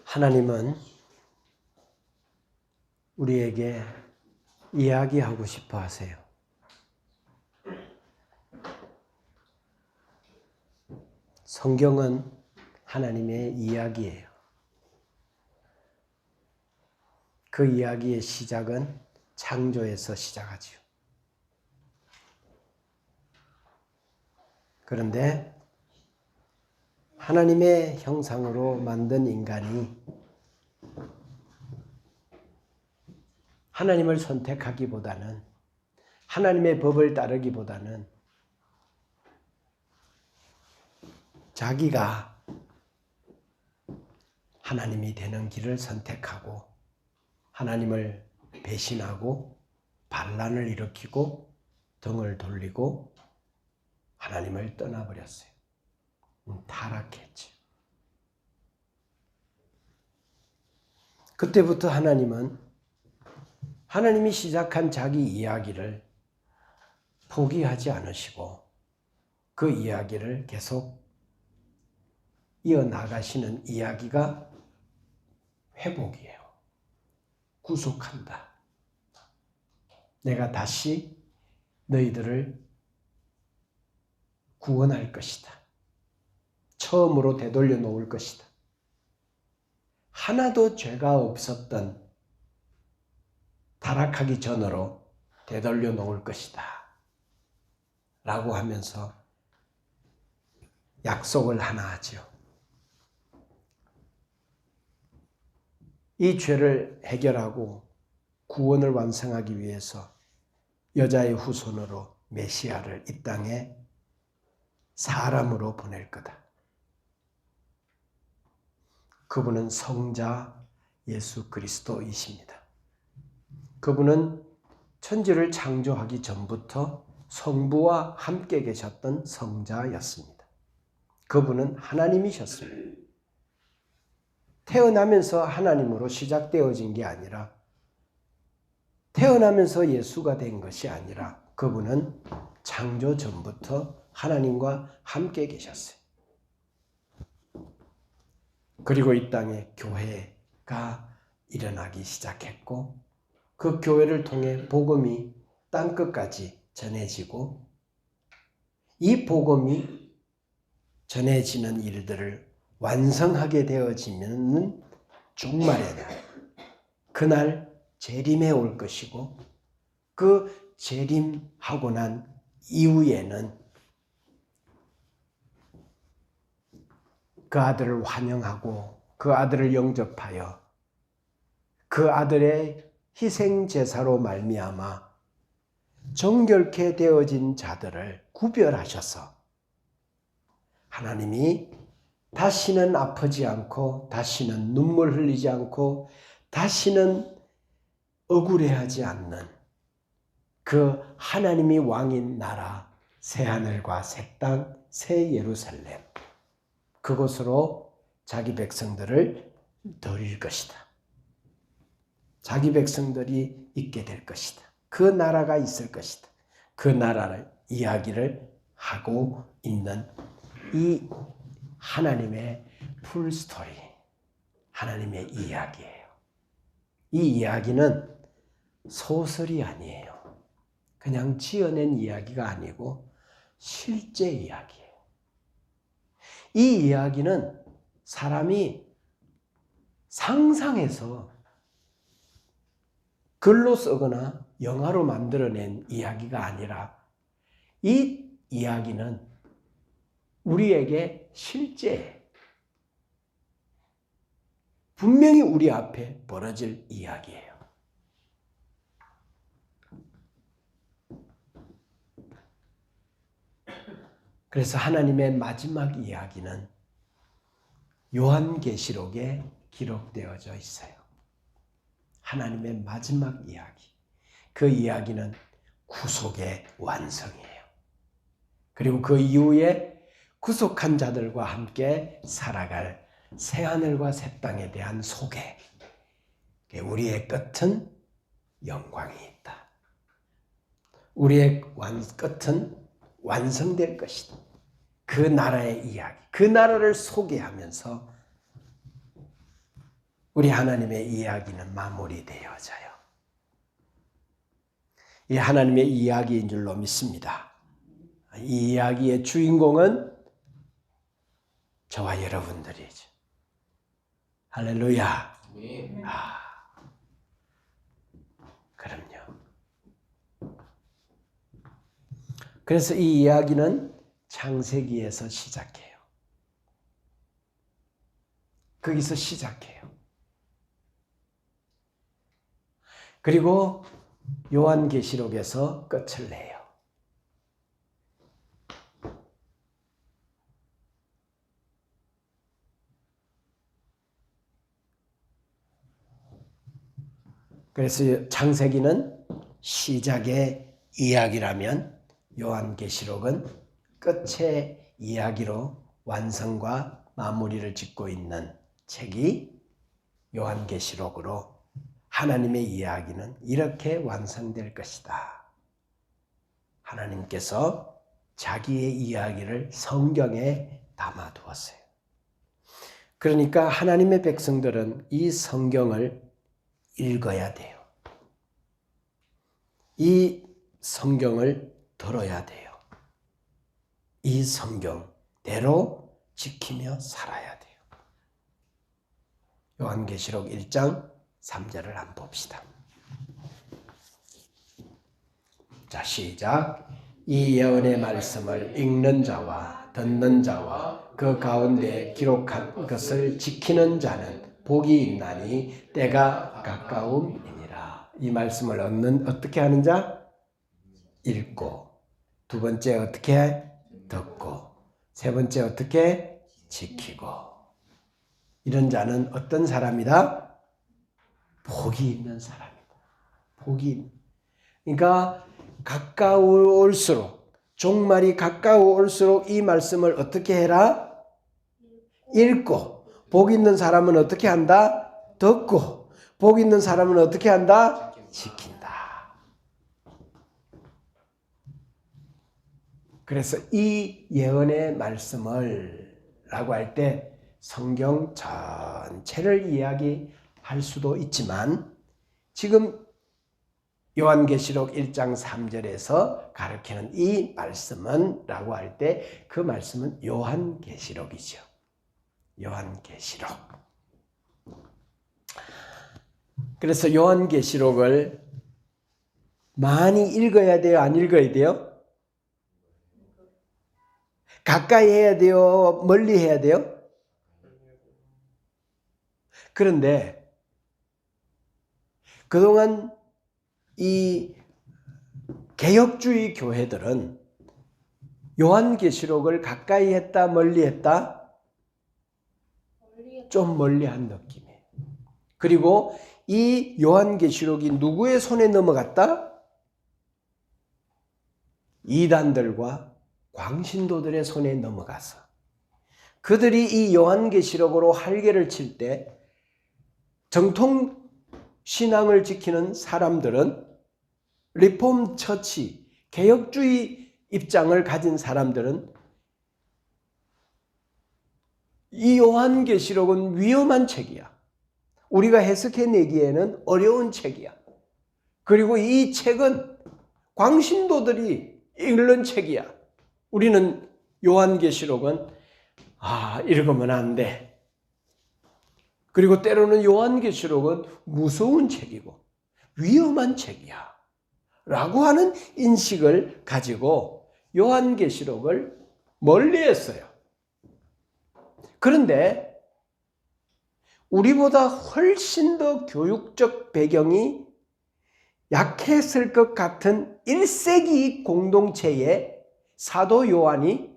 하나님은 우리에게 이야기하고 싶어 하세요. 성경은 하나님의 이야기예요. 그 이야기의 시작은 창조에서 시작하지요. 그런데 하나님의 형상으로 만든 인간이 하나님을 선택하기보다는, 하나님의 법을 따르기보다는 자기가 하나님이 되는 길을 선택하고 하나님을 배신하고 반란을 일으키고 등을 돌리고 하나님을 떠나버렸어요. 타락했죠. 그때부터 하나님이 시작한 자기 이야기를 포기하지 않으시고 그 이야기를 계속 이어나가시는 이야기가 회복이에요. 구속한다. 내가 다시 너희들을 구원할 것이다. 처음으로 되돌려 놓을 것이다. 하나도 죄가 없었던 타락하기 전으로 되돌려 놓을 것이다. 라고 하면서 약속을 하나 하죠. 이 죄를 해결하고 구원을 완성하기 위해서 여자의 후손으로 메시아를 이 땅에 사람으로 보낼 거다. 그분은 성자 예수 그리스도이십니다. 그분은 천지를 창조하기 전부터 성부와 함께 계셨던 성자였습니다. 그분은 하나님이셨습니다. 태어나면서 하나님으로 시작되어진 게 아니라, 태어나면서 예수가 된 것이 아니라 그분은 창조 전부터 하나님과 함께 계셨어요. 그리고 이 땅에 교회가 일어나기 시작했고 그 교회를 통해 복음이 땅끝까지 전해지고 이 복음이 전해지는 일들을 완성하게 되어지면 종말의 날, 그날 재림에 올 것이고 그 재림하고 난 이후에는 그 아들을 환영하고 그 아들을 영접하여 그 아들의 희생제사로 말미암아 정결케 되어진 자들을 구별하셔서 하나님이 다시는 아프지 않고 다시는 눈물 흘리지 않고 다시는 억울해하지 않는 그 하나님이 왕인 나라, 새하늘과 새 땅, 새 예루살렘, 그곳으로 자기 백성들을 드릴 것이다. 자기 백성들이 있게 될 것이다. 그 나라가 있을 것이다. 그 나라를 이야기를 하고 있는 이 하나님의 풀스토리, 하나님의 이야기예요. 이 이야기는 소설이 아니에요. 그냥 지어낸 이야기가 아니고 실제 이야기예요. 이 이야기는 사람이 상상해서 글로 쓰거나 영화로 만들어낸 이야기가 아니라 이 이야기는 우리에게 실제 분명히 우리 앞에 벌어질 이야기예요. 그래서 하나님의 마지막 이야기는 요한계시록에 기록되어져 있어요. 하나님의 마지막 이야기. 그 이야기는 구속의 완성이에요. 그리고 그 이후에 구속한 자들과 함께 살아갈 새하늘과 새 땅에 대한 소개. 우리의 끝은 영광이 있다. 우리의 끝은 완성될 것이다. 그 나라의 이야기, 그 나라를 소개하면서 우리 하나님의 이야기는 마무리되어져요. 이 하나님의 이야기인 줄로 믿습니다. 이 이야기의 주인공은 저와 여러분들이죠. 할렐루야. 그럼요. 그래서 이 이야기는 창세기에서 시작해요. 거기서 시작해요. 그리고 요한계시록에서 끝을 내요. 그래서 창세기는 시작의 이야기라면 요한계시록은 끝의 이야기로 완성과 마무리를 짓고 있는 책이 요한계시록으로 하나님의 이야기는 이렇게 완성될 것이다. 하나님께서 자기의 이야기를 성경에 담아두었어요. 그러니까 하나님의 백성들은 이 성경을 읽어야 돼요. 이 성경을 들어야 돼요. 이 성경대로 지키며 살아야 돼요. 요한계시록 1장 3절을 한번 봅시다. 자, 시작. 이 예언의 말씀을 읽는 자와 듣는 자와 그 가운데 기록한 것을 지키는 자는 복이 있나니 때가 가까움이니라. 이 말씀을 어떻게 하는 자? 읽고, 두 번째 어떻게? 듣고, 세 번째 어떻게? 지키고. 이런 자는 어떤 사람이다? 복이 있는 사람이다. 복이. 그러니까 가까울수록, 종말이 가까울수록 이 말씀을 어떻게 해라? 읽고. 복 있는 사람은 어떻게 한다? 듣고. 복 있는 사람은 어떻게 한다? 지킨다. 그래서 이 예언의 말씀을 라고 할 때 성경 전체를 이야기할 수도 있지만 지금 요한계시록 1장 3절에서 가르치는 이 말씀은 라고 할 때 그 말씀은 요한계시록이죠. 요한계시록. 그래서 요한계시록을 많이 읽어야 돼요? 안 읽어야 돼요? 가까이 해야 돼요? 멀리 해야 돼요? 그런데 그동안 이 개혁주의 교회들은 요한계시록을 가까이 했다, 멀리 했다? 좀 멀리한 느낌이에요. 그리고 이 요한계시록이 누구의 손에 넘어갔다? 이단들과 광신도들의 손에 넘어가서 그들이 이 요한계시록으로 할개를 칠 때 정통 신앙을 지키는 사람들은 리폼 처치, 개혁주의 입장을 가진 사람들은 이 요한계시록은 위험한 책이야. 우리가 해석해내기에는 어려운 책이야. 그리고 이 책은 광신도들이 읽는 책이야. 우리는 요한계시록은 읽으면 안 돼. 그리고 때로는 요한계시록은 무서운 책이고 위험한 책이야. 라고 하는 인식을 가지고 요한계시록을 멀리했어요. 그런데 우리보다 훨씬 더 교육적 배경이 약했을 것 같은 1세기 공동체의 사도 요한이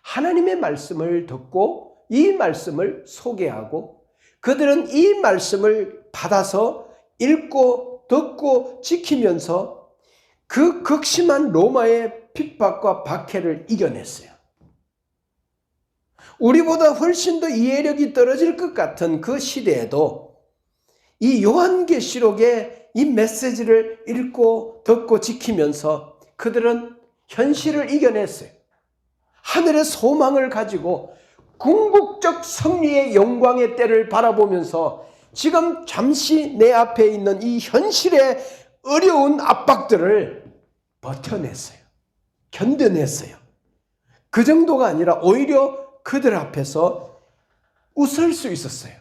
하나님의 말씀을 듣고 이 말씀을 소개하고 그들은 이 말씀을 받아서 읽고 듣고 지키면서 그 극심한 로마의 핍박과 박해를 이겨냈어요. 우리보다 훨씬 더 이해력이 떨어질 것 같은 그 시대에도 이 요한계시록의 이 메시지를 읽고 듣고 지키면서 그들은 현실을 이겨냈어요. 하늘의 소망을 가지고 궁극적 승리의 영광의 때를 바라보면서 지금 잠시 내 앞에 있는 이 현실의 어려운 압박들을 버텨냈어요. 견뎌냈어요. 그 정도가 아니라 오히려 그들 앞에서 웃을 수 있었어요.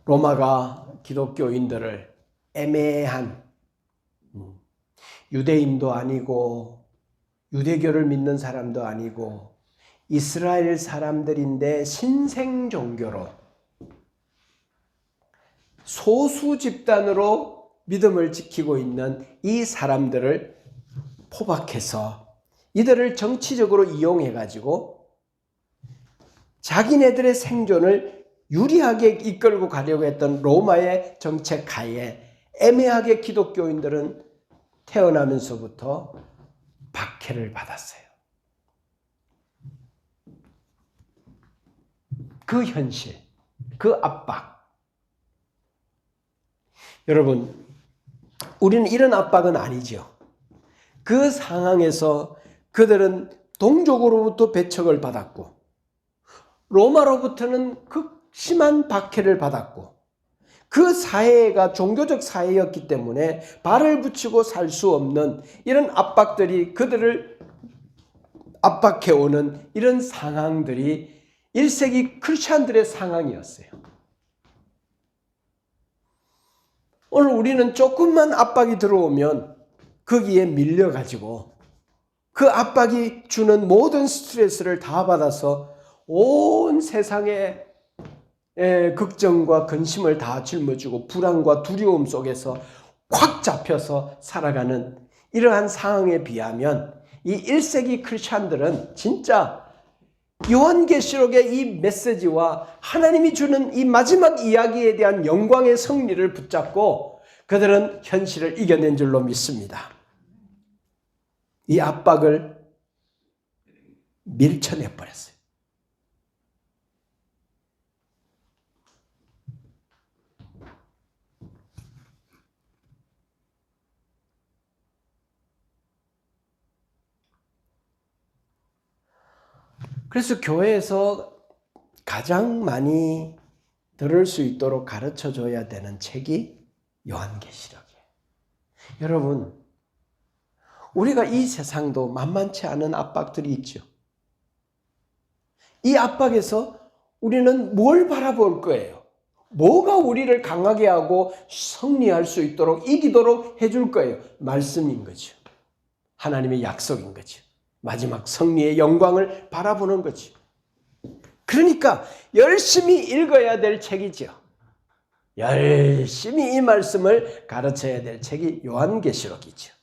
로마가 기독교인들을 애매한, 유대인도 아니고 유대교를 믿는 사람도 아니고 이스라엘 사람들인데 신생 종교로 소수 집단으로 믿음을 지키고 있는 이 사람들을 포박해서 이들을 정치적으로 이용해가지고 자기네들의 생존을 유리하게 이끌고 가려고 했던 로마의 정책 하에 애매하게 기독교인들은 태어나면서부터 박해를 받았어요. 그 현실, 그 압박. 여러분, 우리는 이런 압박은 아니죠. 그 상황에서 그들은 동족으로부터 배척을 받았고 로마로부터는 극심한 박해를 받았고 그 사회가 종교적 사회였기 때문에 발을 붙이고 살 수 없는 이런 압박들이 그들을 압박해오는 이런 상황들이 1세기 크리스찬들의 상황이었어요. 오늘 우리는 조금만 압박이 들어오면 거기에 밀려가지고 그 압박이 주는 모든 스트레스를 다 받아서 온 세상에 걱정과 근심을 다 짊어지고 불안과 두려움 속에서 확 잡혀서 살아가는 이러한 상황에 비하면 이 1세기 크리스찬들은 진짜 요한계시록의 이 메시지와 하나님이 주는 이 마지막 이야기에 대한 영광의 승리를 붙잡고 그들은 현실을 이겨낸 줄로 믿습니다. 이 압박을 밀쳐내버렸어요. 그래서 교회에서 가장 많이 들을 수 있도록 가르쳐줘야 되는 책이 요한계시록이에요. 여러분, 우리가 이 세상도 만만치 않은 압박들이 있죠. 이 압박에서 우리는 뭘 바라볼 거예요? 뭐가 우리를 강하게 하고 승리할 수 있도록 이기도록 해줄 거예요? 말씀인 거죠. 하나님의 약속인 거죠. 마지막 승리의 영광을 바라보는 거죠. 그러니까 열심히 읽어야 될 책이죠. 열심히 이 말씀을 가르쳐야 될 책이 요한계시록이죠.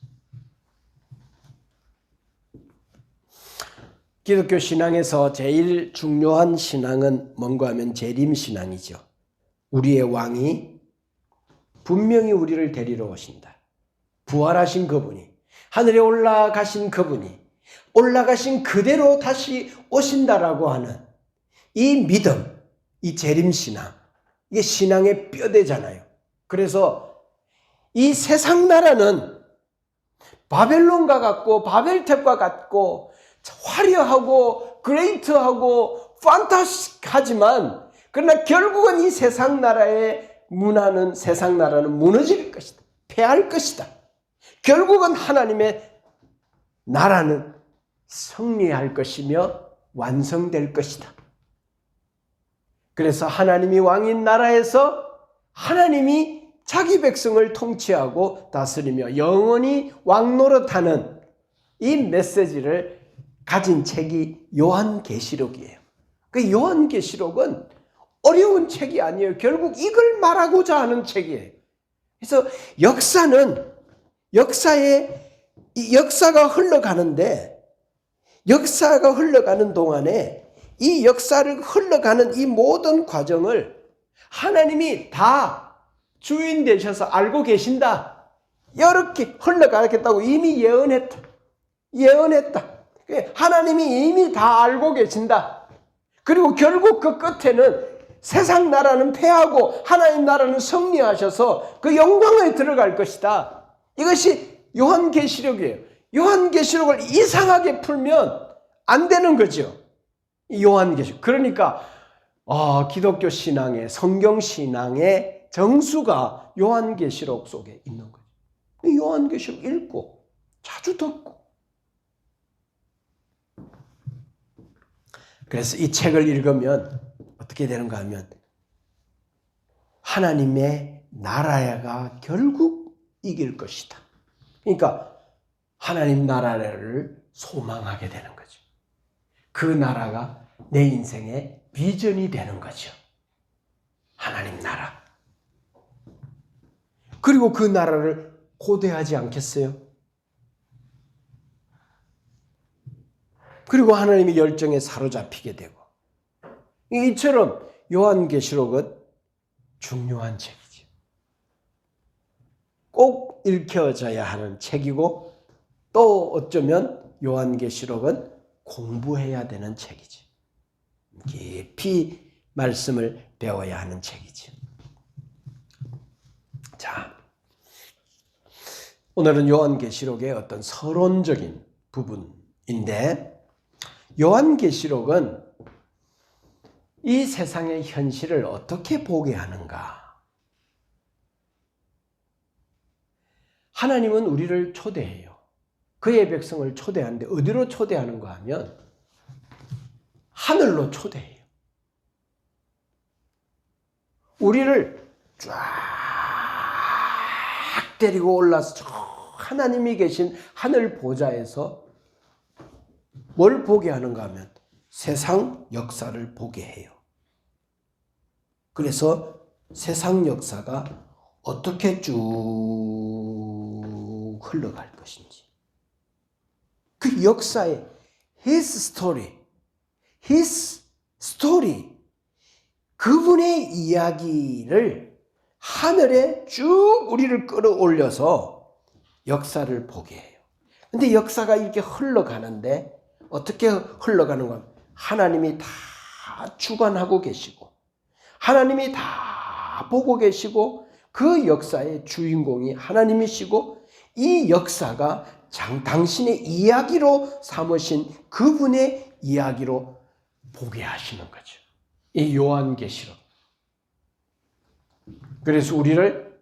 기독교 신앙에서 제일 중요한 신앙은 뭔가 하면 재림신앙이죠. 우리의 왕이 분명히 우리를 데리러 오신다. 부활하신 그분이, 하늘에 올라가신 그분이 올라가신 그대로 다시 오신다라고 하는 이 믿음, 이 재림신앙, 이게 신앙의 뼈대잖아요. 그래서 이 세상 나라는 바벨론과 같고 바벨탑과 같고 화려하고 그레이트하고 판타스틱하지만 그러나 결국은 이 세상 나라의 문화는 세상 나라는 무너질 것이다. 패할 것이다. 결국은 하나님의 나라는 승리할 것이며 완성될 것이다. 그래서 하나님이 왕인 나라에서 하나님이 자기 백성을 통치하고 다스리며 영원히 왕노릇하는 이 메시지를 가진 책이 요한계시록이에요. 그 요한계시록은 어려운 책이 아니에요. 결국 이걸 말하고자 하는 책이에요. 그래서 역사가 흘러가는데 역사가 흘러가는 동안에 이 역사를 흘러가는 이 모든 과정을 하나님이 다 주인 되셔서 알고 계신다. 이렇게 흘러가겠다고 이미 예언했다. 하나님이 이미 다 알고 계신다. 그리고 결국 그 끝에는 세상 나라는 패하고 하나님 나라는 승리하셔서 그 영광에 들어갈 것이다. 이것이 요한계시록이에요. 요한계시록을 이상하게 풀면 안 되는 거죠. 요한계시록. 그러니까 기독교 신앙의 성경 신앙의 정수가 요한계시록 속에 있는 거죠. 요한계시록 읽고 자주 듣고. 그래서 이 책을 읽으면 어떻게 되는가 하면 하나님의 나라가 결국 이길 것이다. 그러니까 하나님 나라를 소망하게 되는 거죠. 그 나라가 내 인생의 비전이 되는 거죠. 하나님 나라. 그리고 그 나라를 고대하지 않겠어요? 그리고 하나님의 열정에 사로잡히게 되고. 이처럼 요한계시록은 중요한 책이죠. 꼭 읽혀져야 하는 책이고 또 어쩌면 요한계시록은 공부해야 되는 책이죠. 깊이 말씀을 배워야 하는 책이죠. 자, 오늘은 요한계시록의 어떤 서론적인 부분인데 요한계시록은 이 세상의 현실을 어떻게 보게 하는가? 하나님은 우리를 초대해요. 그의 백성을 초대하는데 어디로 초대하는가 하면 하늘로 초대해요. 우리를 쫙 데리고 올라서 저 하나님이 계신 하늘 보좌에서 뭘 보게 하는가 하면 세상 역사를 보게 해요. 그래서 세상 역사가 어떻게 쭉 흘러갈 것인지 그 역사의 His story 그분의 이야기를 하늘에 쭉 우리를 끌어올려서 역사를 보게 해요. 근데 역사가 이렇게 흘러가는데 어떻게 흘러가는가? 하나님이 다 주관하고 계시고 하나님이 다 보고 계시고 그 역사의 주인공이 하나님이시고 이 역사가 당신의 이야기로 삼으신 그분의 이야기로 보게 하시는 거죠. 이 요한계시록. 그래서 우리를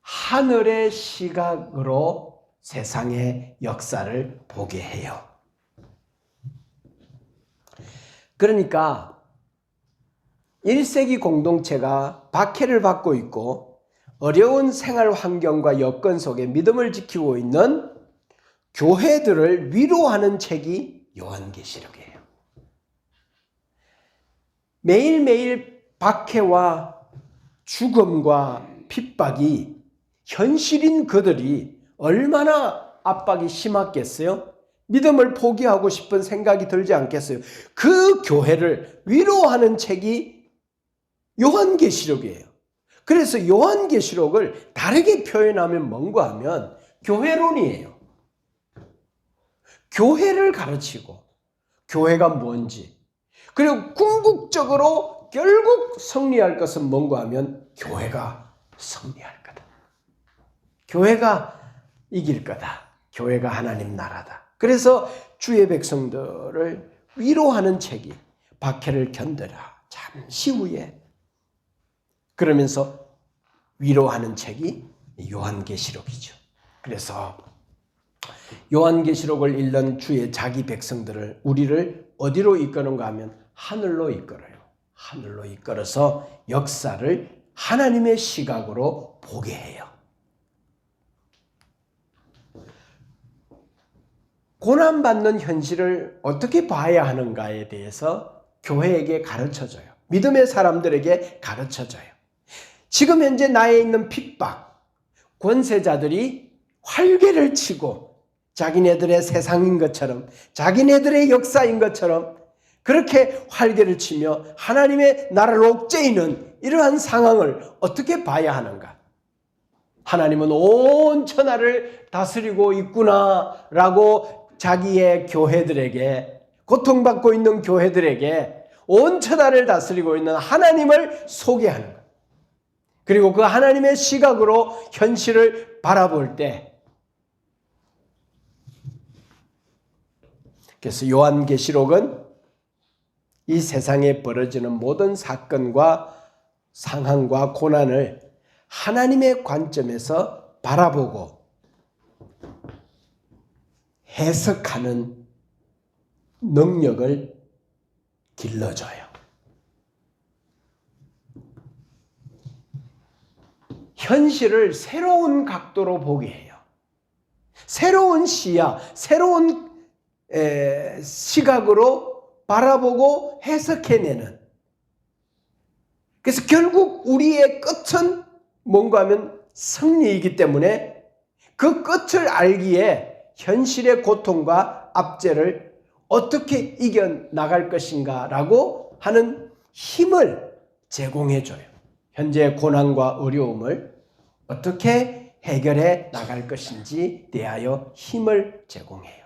하늘의 시각으로 세상의 역사를 보게 해요. 그러니까 1세기 공동체가 박해를 받고 있고 어려운 생활 환경과 여건 속에 믿음을 지키고 있는 교회들을 위로하는 책이 요한계시록이에요. 매일매일 박해와 죽음과 핍박이 현실인 그들이 얼마나 압박이 심했겠어요? 믿음을 포기하고 싶은 생각이 들지 않겠어요? 그 교회를 위로하는 책이 요한계시록이에요. 그래서 요한계시록을 다르게 표현하면 뭔가 하면 교회론이에요. 교회를 가르치고 교회가 뭔지 그리고 궁극적으로 결국 승리할 것은 뭔가 하면 교회가 승리할 거다. 교회가 이길 거다. 교회가 하나님 나라다. 그래서 주의 백성들을 위로하는 책이 박해를 견뎌라. 잠시 후에. 그러면서 위로하는 책이 요한계시록이죠. 그래서 요한계시록을 읽는 주의 자기 백성들을 우리를 어디로 이끄는가 하면 하늘로 이끌어요. 하늘로 이끌어서 역사를 하나님의 시각으로 보게 해요. 고난받는 현실을 어떻게 봐야 하는가에 대해서 교회에게 가르쳐줘요. 믿음의 사람들에게 가르쳐줘요. 지금 현재 나에 있는 핍박, 권세자들이 활개를 치고 자기네들의 세상인 것처럼 자기네들의 역사인 것처럼 그렇게 활개를 치며 하나님의 나라를 옥죄이는 이러한 상황을 어떻게 봐야 하는가? 하나님은 온 천하를 다스리고 있구나라고 자기의 교회들에게 고통받고 있는 교회들에게 온 천하를 다스리고 있는 하나님을 소개하는 거예요. 그리고 그 하나님의 시각으로 현실을 바라볼 때 그래서 요한계시록은 이 세상에 벌어지는 모든 사건과 상황과 고난을 하나님의 관점에서 바라보고 해석하는 능력을 길러줘요. 현실을 새로운 각도로 보게 해요. 새로운 시야, 새로운 시각으로 바라보고 해석해내는. 그래서 결국 우리의 끝은 뭔가 하면 승리이기 때문에 그 끝을 알기에 현실의 고통과 압제를 어떻게 이겨나갈 것인가 라고 하는 힘을 제공해줘요. 현재의 고난과 어려움을 어떻게 해결해 나갈 것인지 대하여 힘을 제공해요.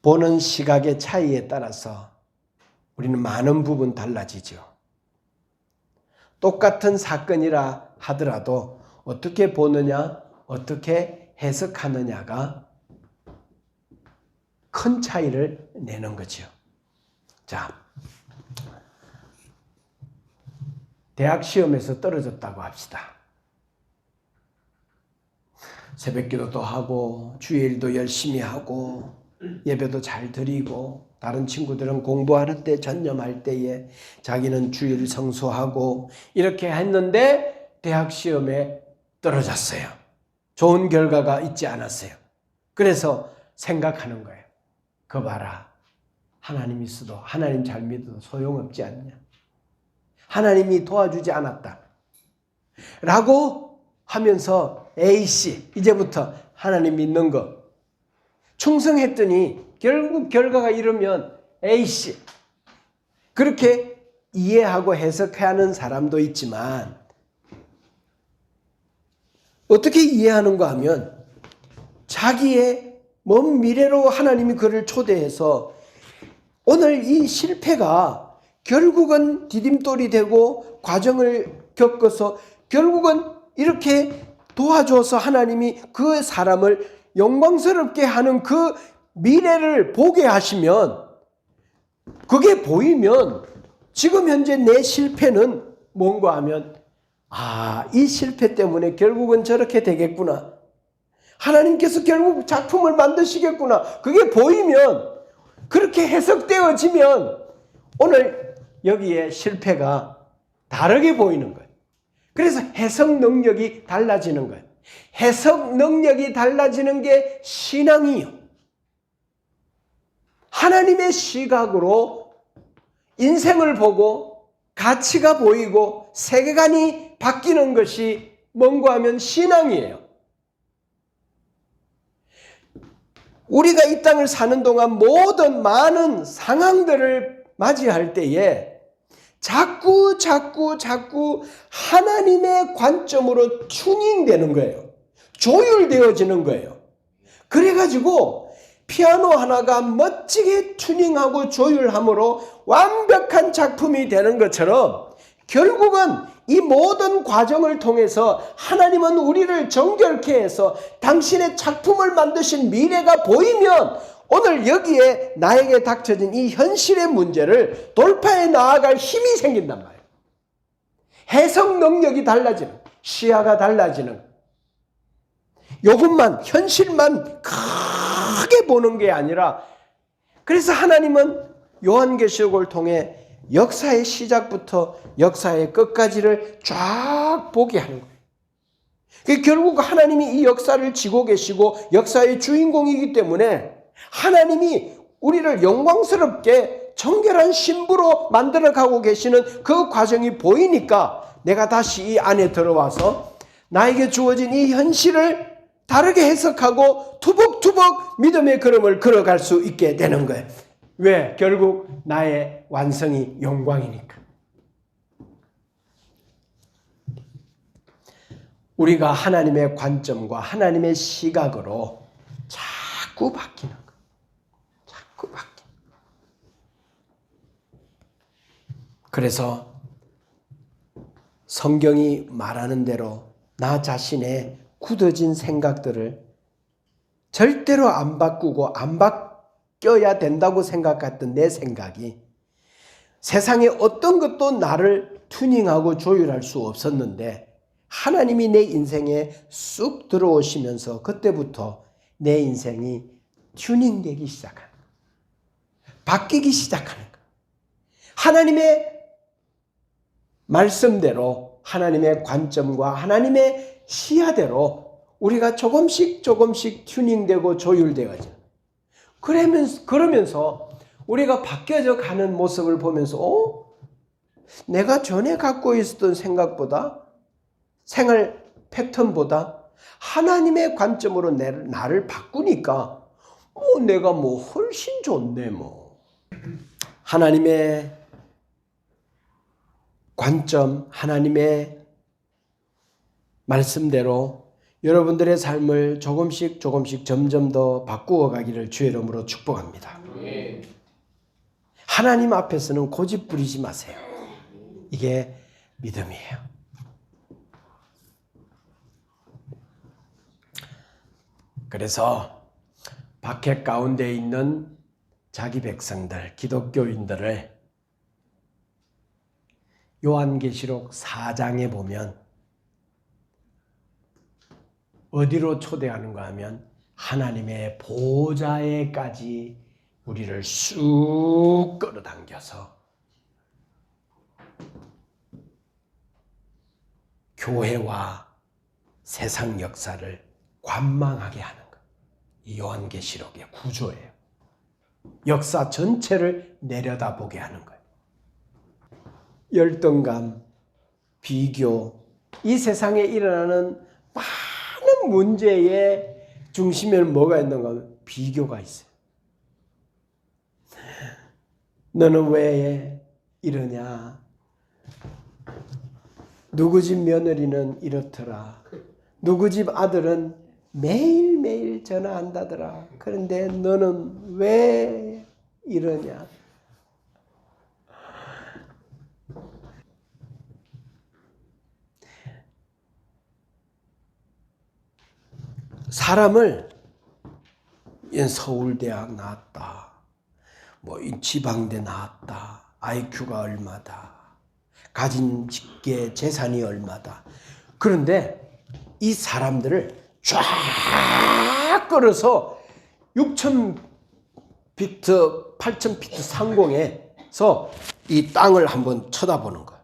보는 시각의 차이에 따라서 우리는 많은 부분 달라지죠. 똑같은 사건이라 하더라도 어떻게 보느냐, 어떻게 해석하느냐가 큰 차이를 내는 거죠. 자, 대학 시험에서 떨어졌다고 합시다. 새벽기도도 하고 주일도 열심히 하고 예배도 잘 드리고 다른 친구들은 공부하는 때 전념할 때에 자기는 주일 성수하고 이렇게 했는데 대학 시험에 떨어졌어요. 좋은 결과가 있지 않았어요. 그래서 생각하는 거예요. 그 봐라. 하나님 있어도 하나님 잘 믿어도 소용없지 않냐. 하나님이 도와주지 않았다. 라고 하면서 A씨 이제부터 하나님 믿는 거 충성했더니 결국 결과가 이러면 A씨 그렇게 이해하고 해석하는 사람도 있지만 어떻게 이해하는가 하면 자기의 먼 미래로 하나님이 그를 초대해서 오늘 이 실패가 결국은 디딤돌이 되고 과정을 겪어서 결국은 이렇게 도와줘서 하나님이 그 사람을 영광스럽게 하는 그 미래를 보게 하시면 그게 보이면 지금 현재 내 실패는 뭔가 하면 이 실패 때문에 결국은 저렇게 되겠구나. 하나님께서 결국 작품을 만드시겠구나. 그게 보이면 그렇게 해석되어지면 오늘 여기에 실패가 다르게 보이는 거예요. 그래서 해석 능력이 달라지는 거예요. 해석 능력이 달라지는 게 신앙이요. 하나님의 시각으로 인생을 보고 가치가 보이고 세계관이 바뀌는 것이 뭔가 하면 신앙이에요. 우리가 이 땅을 사는 동안 모든 많은 상황들을 맞이할 때에 자꾸 하나님의 관점으로 튜닝되는 거예요. 조율되어지는 거예요. 그래가지고 피아노 하나가 멋지게 튜닝하고 조율함으로 완벽한 작품이 되는 것처럼 결국은 이 모든 과정을 통해서 하나님은 우리를 정결케 해서 당신의 작품을 만드신 미래가 보이면 오늘 여기에 나에게 닥쳐진 이 현실의 문제를 돌파해 나아갈 힘이 생긴단 말이에요. 해석 능력이 달라지는, 시야가 달라지는. 이것만, 현실만 크게 보는 게 아니라 그래서 하나님은 요한계시록을 통해 역사의 시작부터 역사의 끝까지를 쫙 보게 하는 거예요. 결국 하나님이 이 역사를 지고 계시고 역사의 주인공이기 때문에 하나님이 우리를 영광스럽게 정결한 신부로 만들어가고 계시는 그 과정이 보이니까 내가 다시 이 안에 들어와서 나에게 주어진 이 현실을 다르게 해석하고 투벅투벅 믿음의 걸음을 걸어갈 수 있게 되는 거예요. 왜? 결국 나의 완성이 영광이니까. 우리가 하나님의 관점과 하나님의 시각으로 자꾸 바뀌는 거예요. 자꾸 바뀌는 거예요. 그래서 성경이 말하는 대로 나 자신의 굳어진 생각들을 절대로 안 바꾸고 안 바뀌어야 된다고 생각했던 내 생각이 세상에 어떤 것도 나를 튜닝하고 조율할 수 없었는데 하나님이 내 인생에 쑥 들어오시면서 그때부터 내 인생이 튜닝되기 시작하는 거예요. 바뀌기 시작하는 거예요. 하나님의 말씀대로 하나님의 관점과 하나님의 시야대로 우리가 조금씩 튜닝되고 조율되어져. 그러면서 우리가 바뀌어져 가는 모습을 보면서 내가 전에 갖고 있었던 생각보다 생활 패턴보다 하나님의 관점으로 나를 바꾸니까 내가 훨씬 좋네 하나님의 관점, 하나님의 말씀대로 여러분들의 삶을 조금씩 점점 더 바꾸어 가기를 주의 이름으로 축복합니다. 하나님 앞에서는 고집 부리지 마세요. 이게 믿음이에요. 그래서 박해 가운데 있는 자기 백성들, 기독교인들을 요한계시록 4장에 보면 어디로 초대하는가 하면 하나님의 보좌에까지 우리를 쑥 끌어당겨서 교회와 세상 역사를 관망하게 하는 것. 이 요한계시록의 구조예요. 역사 전체를 내려다보게 하는 거예요. 열등감, 비교, 이 세상에 일어나는 많은 문제의 중심에는 뭐가 있는가 하면 비교가 있어요. 너는 왜 이러냐? 누구 집 며느리는 이렇더라. 누구 집 아들은 매일매일 전화한다더라. 그런데 너는 왜 이러냐? 사람을 서울대학 나왔다. 지방대 나왔다. IQ가 얼마다. 가진 직계 재산이 얼마다. 그런데 이 사람들을 쫙 끌어서 6,000피트, 8,000피트 상공에서 이 땅을 한번 쳐다보는 거예요.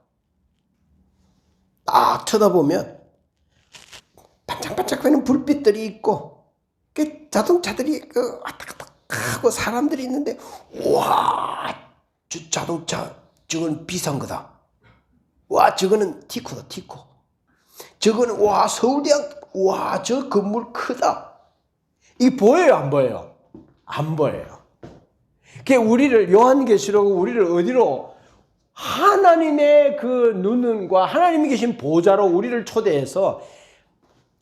딱 쳐다보면 반짝반짝거리는 불빛들이 있고 자동차들이 왔다 갔다 하고 사람들이 있는데 와, 저 자동차 저건 비싼 거다. 와, 저거는 티코다, 티코. 저거는 와, 서울대학, 와, 저 건물 크다. 이 보여요, 안 보여요? 안 보여요. 그게 우리를 요한계시록은 우리를 어디로 하나님의 그 눈과 하나님이 계신 보좌로 우리를 초대해서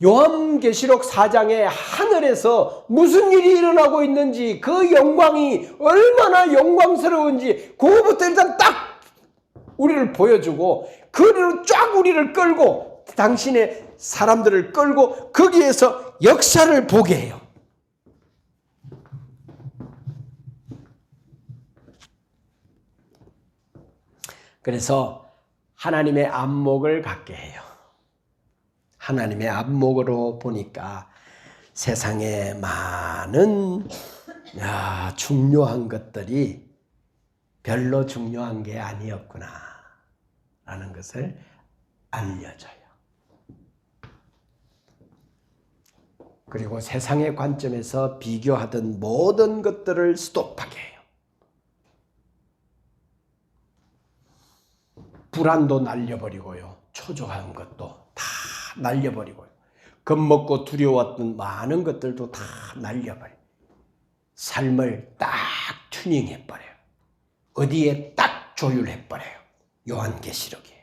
요한계시록 4장에 하늘에서 무슨 일이 일어나고 있는지 그 영광이 얼마나 영광스러운지 그거부터 일단 딱 우리를 보여주고 그리로 쫙 우리를 끌고 당신의 사람들을 끌고 거기에서 역사를 보게 해요. 그래서 하나님의 안목을 갖게 해요. 하나님의 안목으로 보니까 세상에 많은 중요한 것들이 별로 중요한 게 아니었구나 라는 것을 알려줘요. 그리고 세상의 관점에서 비교하던 모든 것들을 스톱하게 해요. 불안도 날려버리고요. 초조한 것도 다 날려버리고요. 겁먹고 두려웠던 많은 것들도 다 날려버려요. 삶을 딱 튜닝해버려요. 어디에 딱 조율해버려요. 요한계시록이.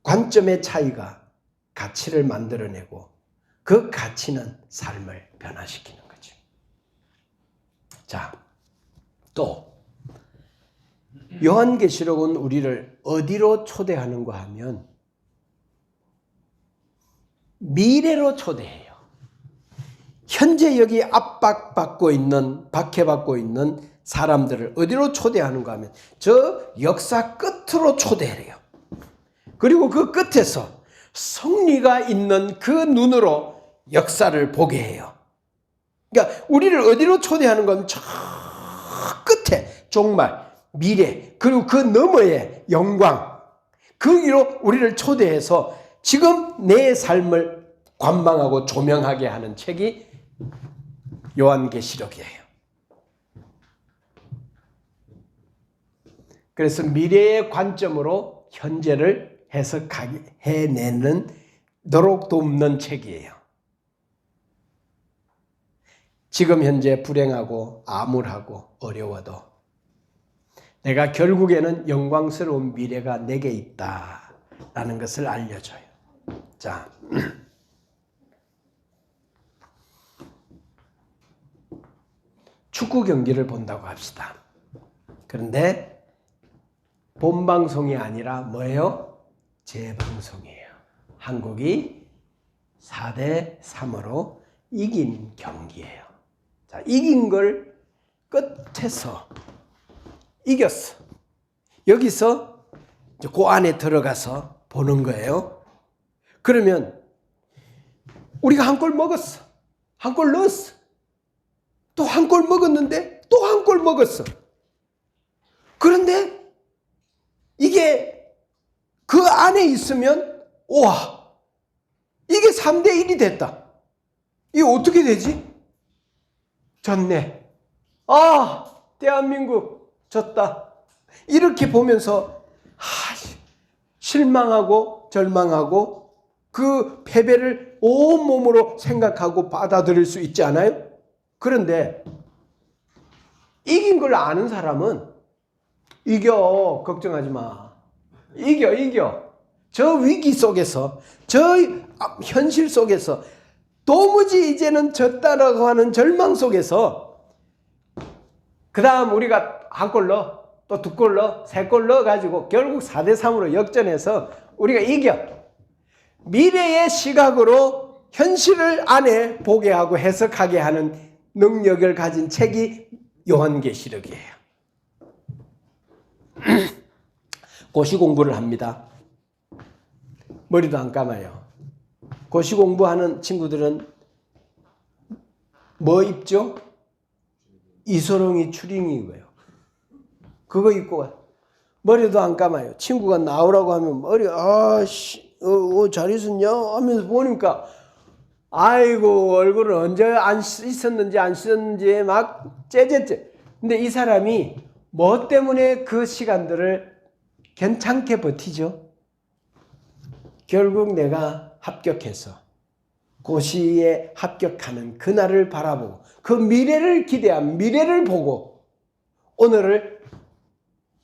관점의 차이가 가치를 만들어내고 그 가치는 삶을 변화시키는 거죠. 자, 또 요한계시록은 우리를 어디로 초대하는가 하면 미래로 초대해요. 현재 여기 압박받고 있는, 박해받고 있는 사람들을 어디로 초대하는가 하면 저 역사 끝으로 초대해요. 그리고 그 끝에서 승리가 있는 그 눈으로 역사를 보게 해요. 그러니까 우리를 어디로 초대하는 건 저 끝에 종말, 미래, 그리고 그 너머의 영광, 거기로 우리를 초대해서 지금 내 삶을 관망하고 조명하게 하는 책이 요한계시록이에요. 그래서 미래의 관점으로 현재를 해내는 노력 돕는 책이에요. 지금 현재 불행하고 암울하고 어려워도 내가 결국에는 영광스러운 미래가 내게 있다라는 것을 알려줘요. 자, 축구 경기를 본다고 합시다. 그런데 본방송이 아니라 뭐예요? 재방송이에요. 한국이 4대3으로 이긴 경기예요. 자, 이긴 걸 끝에서 이겼어. 여기서 그 안에 들어가서 보는 거예요. 그러면 우리가 한 골 먹었어. 한 골 넣었어. 또 한 골 먹었는데 또 한 골 먹었어. 그런데 이게 그 안에 있으면 와, 이게 3대1이 됐다. 이게 어떻게 되지? 졌네. 아, 대한민국 졌다. 이렇게 보면서 실망하고 절망하고 그 패배를 온몸으로 생각하고 받아들일 수 있지 않아요? 그런데 이긴 걸 아는 사람은 이겨, 걱정하지 마. 이겨. 저 위기 속에서, 저 현실 속에서 도무지 이제는 졌다라고 하는 절망 속에서 그 다음 우리가 한 골 넣어, 또 두 골 넣어, 세 골 넣어가지고 결국 4대3으로 역전해서 우리가 이겨. 미래의 시각으로 현실을 안에 보게 하고 해석하게 하는 능력을 가진 책이 요한계시록이에요. 고시 공부를 합니다. 머리도 안 감아요. 고시 공부하는 친구들은 뭐 입죠? 이소룡이 추링이고요. 그거 입고 가요. 머리도 안 감아요. 친구가 나오라고 하면 머리 잘 있었냐 하면서 보니까 아이고 얼굴을 언제 안 씻었는지 안 씻었는지 막 째째째. 근데 이 사람이 뭐 때문에 그 시간들을 괜찮게 버티죠? 결국 내가 합격해서 고시에 합격하는 그날을 바라보고 그 미래를 기대한 미래를 보고 오늘을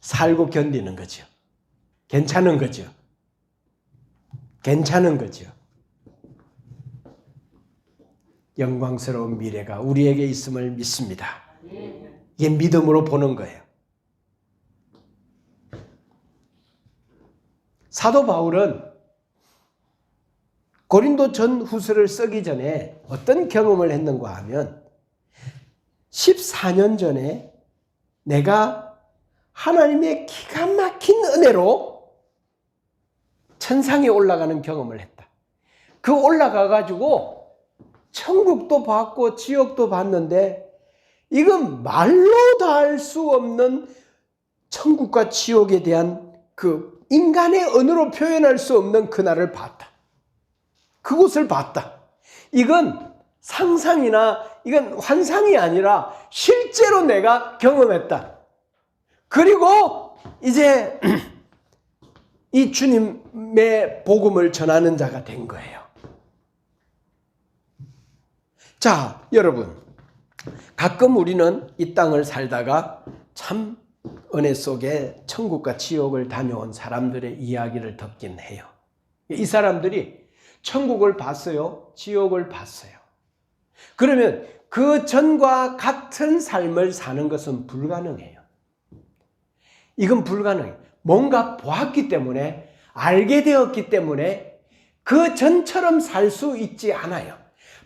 살고 견디는 거죠. 괜찮은 거죠. 괜찮은 거죠. 영광스러운 미래가 우리에게 있음을 믿습니다. 이게 믿음으로 보는 거예요. 사도 바울은 고린도 전후서를 쓰기 전에 어떤 경험을 했는가 하면 14년 전에 내가 하나님의 기가 막힌 은혜로 천상에 올라가는 경험을 했다. 그 올라가 가지고 천국도 봤고 지옥도 봤는데 이건 말로 다 할 수 없는 천국과 지옥에 대한 그 인간의 언어로 표현할 수 없는 그날을 봤다. 그곳을 봤다. 이건 상상이나 이건 환상이 아니라 실제로 내가 경험했다. 그리고 이제 이 주님의 복음을 전하는 자가 된 거예요. 자, 여러분. 가끔 우리는 이 땅을 살다가 참 은혜 속에 천국과 지옥을 다녀온 사람들의 이야기를 듣긴 해요. 이 사람들이 천국을 봤어요? 지옥을 봤어요? 그러면 그 전과 같은 삶을 사는 것은 불가능해요. 이건 불가능해요. 뭔가 보았기 때문에, 알게 되었기 때문에 그 전처럼 살 수 있지 않아요.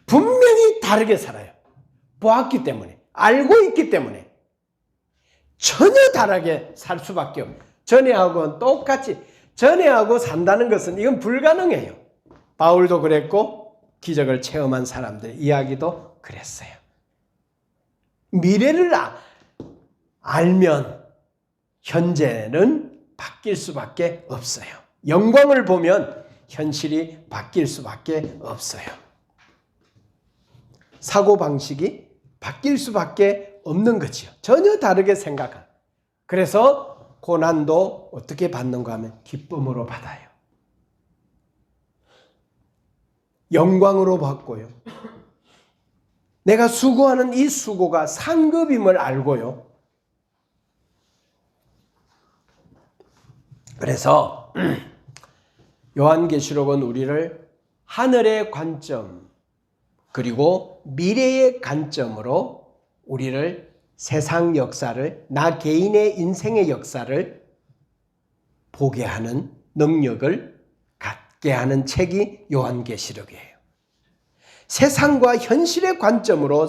분명히 다르게 살아요. 보았기 때문에, 알고 있기 때문에 전혀 다르게 살 수밖에 없어요. 전에하고는 똑같이, 전에하고 산다는 것은 이건 불가능해요. 바울도 그랬고 기적을 체험한 사람들의 이야기도 그랬어요. 미래를 알면 현재는 바뀔 수밖에 없어요. 영광을 보면 현실이 바뀔 수밖에 없어요. 사고방식이 바뀔 수밖에 없는 거지요. 전혀 다르게 생각한. 그래서 고난도 어떻게 받는가 하면 기쁨으로 받아요. 영광으로 받고요. 내가 수고하는 이 수고가 상급임을 알고요. 그래서 요한계시록은 우리를 하늘의 관점 그리고 미래의 관점으로 우리를 세상 역사를, 나 개인의 인생의 역사를 보게 하는 능력을 갖게 하는 책이 요한계시록이에요. 세상과 현실의 관점으로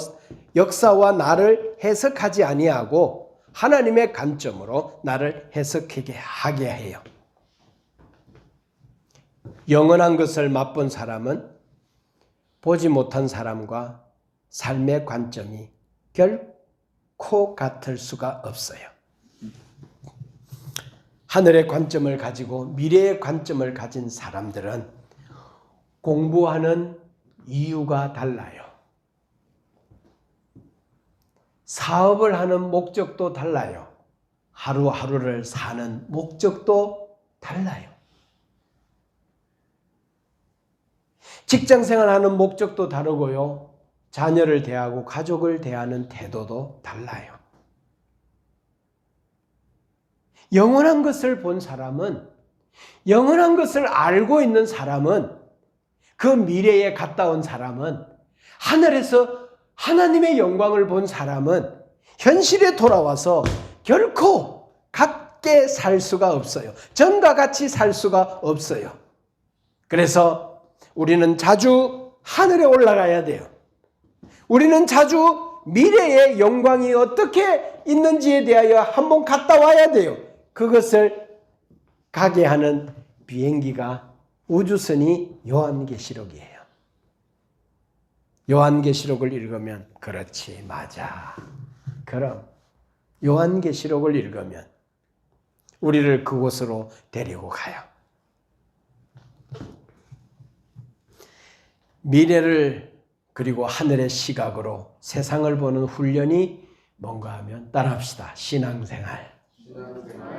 역사와 나를 해석하지 아니하고 하나님의 관점으로 나를 해석하게 해요. 영원한 것을 맛본 사람은 보지 못한 사람과 삶의 관점이 결코 같을 수가 없어요. 하늘의 관점을 가지고 미래의 관점을 가진 사람들은 공부하는 이유가 달라요. 사업을 하는 목적도 달라요. 하루하루를 사는 목적도 달라요. 직장생활 하는 목적도 다르고요. 자녀를 대하고 가족을 대하는 태도도 달라요. 영원한 것을 본 사람은, 영원한 것을 알고 있는 사람은, 그 미래에 갔다 온 사람은, 하늘에서 하나님의 영광을 본 사람은 현실에 돌아와서 결코 같게 살 수가 없어요. 전과 같이 살 수가 없어요. 그래서 우리는 자주 하늘에 올라가야 돼요. 우리는 자주 미래의 영광이 어떻게 있는지에 대하여 한번 갔다 와야 돼요. 그것을 가게 하는 비행기가 우주선이 요한계시록이에요. 요한계시록을 읽으면 그렇지, 맞아. 그럼 요한계시록을 읽으면 우리를 그곳으로 데리고 가요. 미래를 그리고 하늘의 시각으로 세상을 보는 훈련이 뭔가 하면 따라합시다. 신앙생활,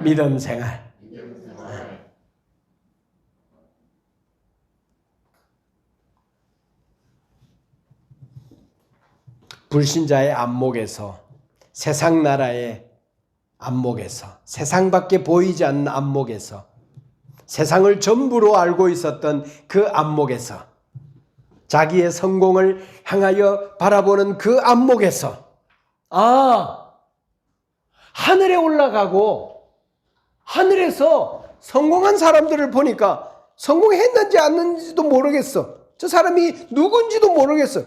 믿음생활. 불신자의 안목에서, 세상 나라의 안목에서, 세상밖에 보이지 않는 안목에서, 세상을 전부로 알고 있었던 그 안목에서, 자기의 성공을 향하여 바라보는 그 안목에서, 하늘에 올라가고 하늘에서 성공한 사람들을 보니까 성공했는지 안 했는지도 모르겠어. 저 사람이 누군지도 모르겠어.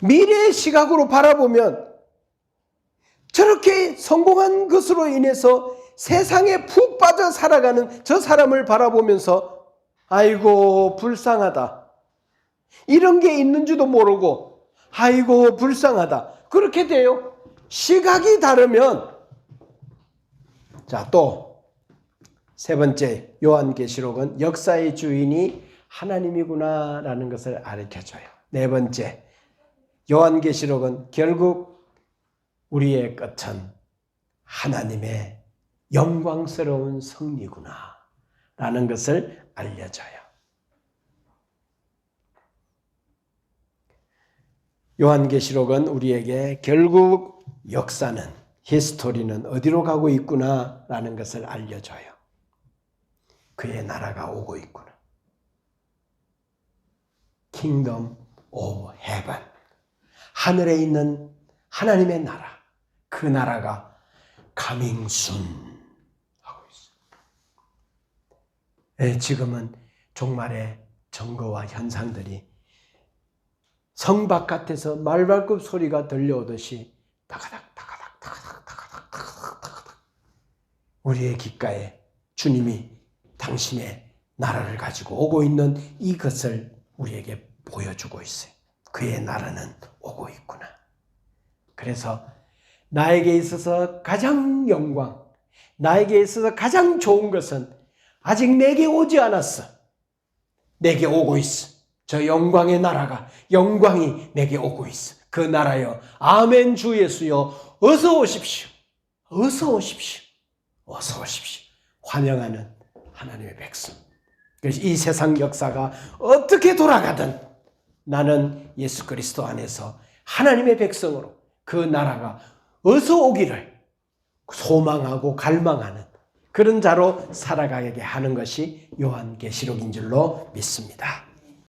미래의 시각으로 바라보면 저렇게 성공한 것으로 인해서 세상에 푹 빠져 살아가는 저 사람을 바라보면서 아이고 불쌍하다. 이런 게 있는 줄도 모르고 아이고 불쌍하다. 그렇게 돼요. 시각이 다르면. 자, 또 세 번째 요한계시록은 역사의 주인이 하나님이구나 라는 것을 가르쳐줘요. 네 번째 요한계시록은 결국 우리의 끝은 하나님의 영광스러운 승리구나 라는 것을 알려줘요. 요한계시록은 우리에게 결국 역사는, 히스토리는 어디로 가고 있구나 라는 것을 알려줘요. 그의 나라가 오고 있구나. Kingdom of Heaven. 하늘에 있는 하나님의 나라. 그 나라가 coming soon 하고 있어요. 지금은 종말의 증거와 현상들이 성 바깥에서 말발굽 소리가 들려오듯이 다가닥 다가닥 다가닥 다가닥 다가닥 다가닥 우리의 귓가에 주님이 당신의 나라를 가지고 오고 있는 이것을 우리에게 보여주고 있어요. 그의 나라는 오고 있구나. 그래서 나에게 있어서 가장 영광, 나에게 있어서 가장 좋은 것은 아직 내게 오지 않았어. 내게 오고 있어. 저 영광의 나라가, 영광이 내게 오고 있어. 그 나라여, 아멘 주 예수여, 어서 오십시오. 어서 오십시오. 어서 오십시오. 환영하는 하나님의 백성. 그래서 이 세상 역사가 어떻게 돌아가든 나는 예수 그리스도 안에서 하나님의 백성으로 그 나라가 어서 오기를 소망하고 갈망하는 그런 자로 살아가게 하는 것이 요한계시록인 줄로 믿습니다.